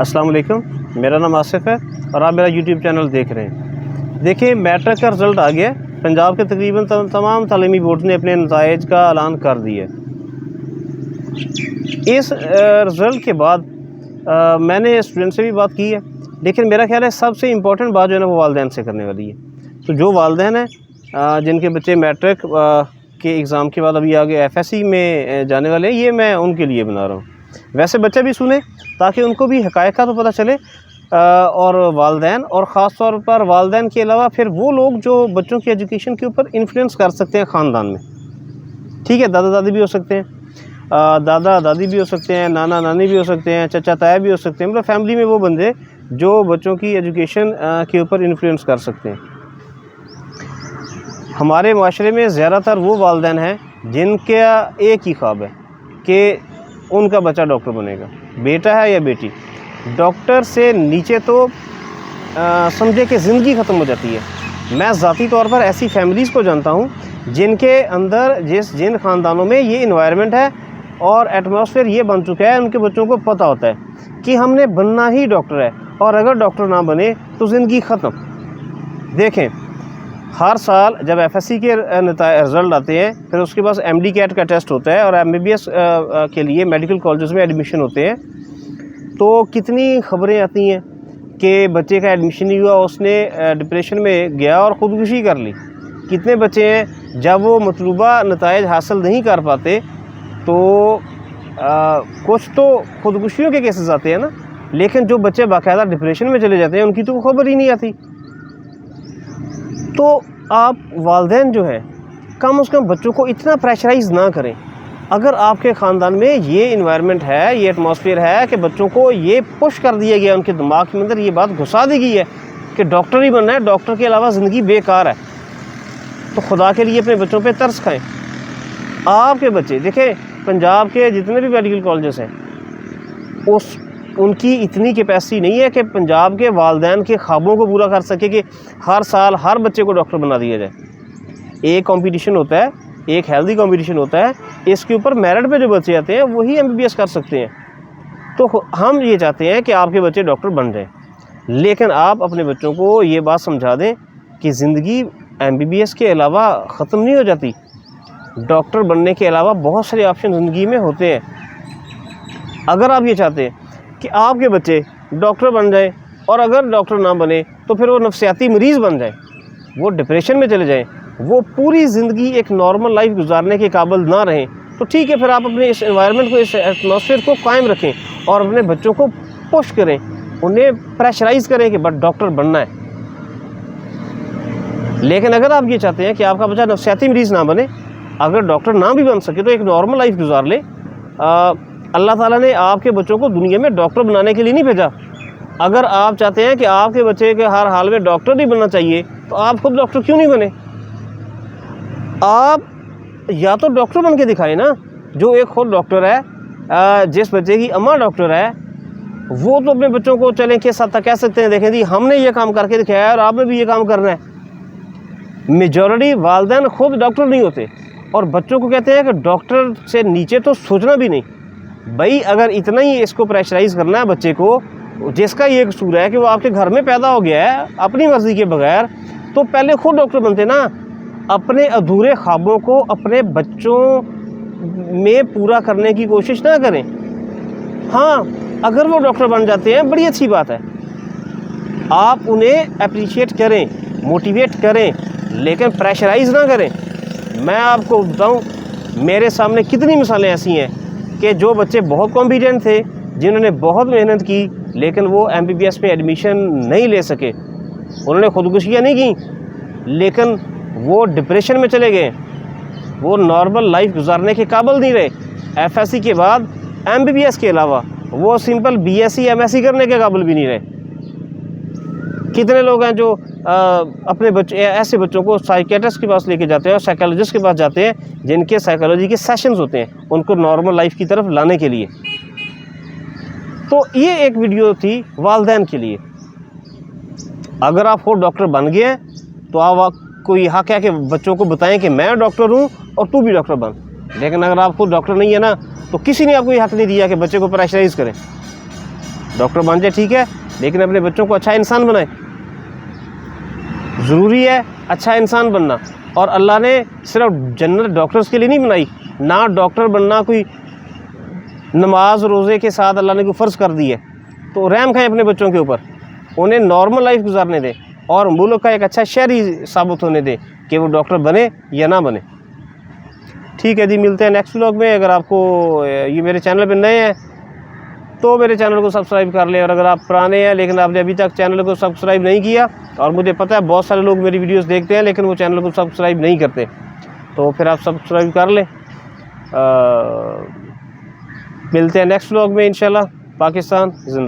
अस्सलाम वालेकुम, मेरा नाम आसिफ है और आप मेरा यूट्यूब चैनल देख रहे हैं। देखिए, मैट्रिक का रिज़ल्ट आ गया। पंजाब के तकरीबन तमाम तालीमी बोर्ड ने अपने नताइज का ऐलान कर दिया। इस रिज़ल्ट के बाद मैंने स्टूडेंट से भी बात की है, लेकिन मेरा ख्याल है सबसे इम्पोर्टेंट बात जो है ना वो वालिदैन से करने वाली है। तो जो वालिदैन हैं जिनके बच्चे मैट्रिक के एग्ज़ाम के बाद अभी आगे FSC में जाने वाले हैं, ये मैं उनके लिए बना रहा हूँ। वैसे बच्चे भी सुने ताकि उनको भी हक़ाइक़ का तो पता चले, और वालिदैन और ख़ास तौर पर वालिदैन के अलावा फिर वो लोग जो बच्चों की एजुकेशन के ऊपर इन्फ्लुएंस कर सकते हैं ख़ानदान में। ठीक है, दादा दादी भी हो सकते हैं, दादा दादी भी हो सकते हैं, नाना नानी भी हो सकते हैं, चाचा ताया भी हो सकते हैं। मतलब फैमिली में वो बंदे जो बच्चों की एजुकेशन के ऊपर इन्फ्लुएंस कर सकते हैं। हमारे माशरे में ज़्यादातर वो वालिदैन हैं जिनका एक ही ख्वाब है कि उनका बच्चा डॉक्टर बनेगा, बेटा है या बेटी। डॉक्टर से नीचे तो समझे कि ज़िंदगी ख़त्म हो जाती है। मैं ज़ाती तौर पर ऐसी फैमिलीज़ को जानता हूँ जिनके अंदर जिन ख़ानदानों में ये इन्वायरमेंट है और एटमॉस्फेयर ये बन चुका है, उनके बच्चों को पता होता है कि हमने बनना ही डॉक्टर है, और अगर डॉक्टर ना बने तो ज़िंदगी ख़त्म। देखें, हर साल जब FSC के रिज़ल्ट आते हैं, फिर उसके बाद MD कैट का टेस्ट होता है और MBBS के लिए मेडिकल कॉलेजेस में एडमिशन होते हैं, तो कितनी ख़बरें आती हैं कि बच्चे का एडमिशन नहीं हुआ, उसने डिप्रेशन में गया और ख़ुदकुशी कर ली। कितने बच्चे हैं जब वो मतलूबा नताइज हासिल नहीं कर पाते तो कुछ तो ख़ुदकुशियों के केसेस आते हैं ना, लेकिन जो बच्चे बाकायदा डिप्रेशन में चले जाते हैं उनकी तो खबर ही नहीं आती। तो आप वालिदैन जो है कम से कम बच्चों को इतना प्रेशराइज़ ना करें। अगर आपके ख़ानदान में ये इन्वायरमेंट है, ये एटमॉस्फेयर है कि बच्चों को ये पुश कर दिया गया, उनके दिमाग के अंदर ये बात घुसा दी गई है कि डॉक्टर ही बनना है, डॉक्टर के अलावा ज़िंदगी बेकार है, तो खुदा के लिए अपने बच्चों पे तरस खाएं। आपके बच्चे देखें, पंजाब के जितने भी मेडिकल कॉलेजेस हैं उनकी इतनी कैपेसिटी नहीं है कि पंजाब के वालिदैन के ख्वाबों को पूरा कर सके कि हर साल हर बच्चे को डॉक्टर बना दिया जाए। एक कंपटीशन होता है, एक हेल्दी कंपटीशन होता है, इसके ऊपर मेरिट पे जो बच्चे आते हैं वही MBBS कर सकते हैं। तो हम ये चाहते हैं कि आपके बच्चे डॉक्टर बन जाएं, लेकिन आप अपने बच्चों को ये बात समझा दें कि ज़िंदगी MBBS के अलावा ख़त्म नहीं हो जाती। डॉक्टर बनने के अलावा बहुत सारे ऑप्शन ज़िंदगी में होते हैं। अगर आप ये चाहते हैं कि आपके बच्चे डॉक्टर बन जाए और अगर डॉक्टर ना बने तो फिर वो नफसियाती मरीज़ बन जाए, वो डिप्रेशन में चले जाएं, वो पूरी ज़िंदगी एक नॉर्मल लाइफ गुजारने के काबिल ना रहें, तो ठीक है, फिर आप अपने इस एनवायरनमेंट को, इस एटमॉस्फेयर को कायम रखें और अपने बच्चों को पुश करें, उन्हें प्रेशराइज़ करें कि बस डॉक्टर बनना है। लेकिन अगर आप ये चाहते हैं कि आपका बच्चा नफसियाती मरीज़ ना बने, अगर डॉक्टर ना भी बन सके तो एक नॉर्मल लाइफ गुजार ले, अल्लाह ताला ने आपके बच्चों को दुनिया में डॉक्टर बनाने के लिए नहीं भेजा। अगर आप चाहते हैं कि आपके बच्चे के हर हाल में डॉक्टर ही बनना चाहिए, तो आप खुद डॉक्टर क्यों नहीं बने? आप या तो डॉक्टर बन के दिखाएं ना, जो एक खुद डॉक्टर है, जिस बच्चे की अम्मा डॉक्टर है, वो तो अपने बच्चों को चलें के साथ कह सकते हैं, देखें जी हमने ये काम करके दिखाया है और आपने भी ये काम करना है। मेजॉरिटी वालिदैन खुद डॉक्टर नहीं होते और बच्चों को कहते हैं कि डॉक्टर से नीचे तो सोचना भी नहीं। भाई, अगर इतना ही इसको प्रेशराइज़ करना है बच्चे को, जिसका ये कसूर है कि वो आपके घर में पैदा हो गया है अपनी मर्ज़ी के बगैर, तो पहले खुद डॉक्टर बनते ना। अपने अधूरे ख्वाबों को अपने बच्चों में पूरा करने की कोशिश ना करें। हाँ, अगर वो डॉक्टर बन जाते हैं बड़ी अच्छी बात है, आप उन्हें अप्रिशिएट करें, मोटिवेट करें, लेकिन प्रेशराइज़ ना करें। मैं आपको बताऊं, मेरे सामने कितनी मिसालें ऐसी हैं कि जो बच्चे बहुत कॉम्पिटेंट थे, जिन्होंने बहुत मेहनत की, लेकिन वो MBBS में एडमिशन नहीं ले सके। उन्होंने खुदकुशियाँ नहीं की, लेकिन वो डिप्रेशन में चले गए, वो नॉर्मल लाइफ गुजारने के काबिल नहीं रहे। FSC के बाद MBBS के अलावा वो सिंपल BSc MSc करने के काबिल भी नहीं रहे। कितने लोग हैं जो अपने बच्चे, ऐसे बच्चों को साइकियाट्रिस्ट के पास लेके जाते हैं और साइकोलॉजिस्ट के पास जाते हैं, जिनके साइकोलॉजी के सेशंस होते हैं उनको नॉर्मल लाइफ की तरफ लाने के लिए। तो ये एक वीडियो थी वालिदैन के लिए। अगर आप खुद डॉक्टर बन गए हैं तो आप कोई हक है कि बच्चों को बताएं कि मैं डॉक्टर हूँ और तू भी डॉक्टर बन। लेकिन अगर आप खुद डॉक्टर नहीं है ना, तो किसी ने आपको ये हक नहीं दिया कि बच्चे को प्रेशराइज़ करें। डॉक्टर बन जाए ठीक है, लेकिन अपने बच्चों को अच्छा इंसान बनाए। ज़रूरी है अच्छा इंसान बनना। और अल्लाह ने सिर्फ जन्नत डॉक्टर्स के लिए नहीं बनाई ना, डॉक्टर बनना कोई नमाज रोज़े के साथ अल्लाह ने कोई फ़र्ज़ कर दी है। तो रहम खाएं अपने बच्चों के ऊपर, उन्हें नॉर्मल लाइफ गुजारने दें और मुल्क का एक अच्छा शहरी साबित होने दें कि वो डॉक्टर बने या ना बने। ठीक है जी, मिलते हैं नेक्स्ट व्लॉग में। अगर आपको ये मेरे चैनल पर नए हैं तो मेरे चैनल को सब्सक्राइब कर लें, और अगर आप पुराने हैं लेकिन आपने अभी तक चैनल को सब्सक्राइब नहीं किया, और मुझे पता है बहुत सारे लोग मेरी वीडियोस देखते हैं लेकिन वो चैनल को सब्सक्राइब नहीं करते, तो फिर आप सब्सक्राइब कर लें। मिलते हैं नेक्स्ट व्लॉग में इंशाल्लाह। पाकिस्तान जिंदाबाद।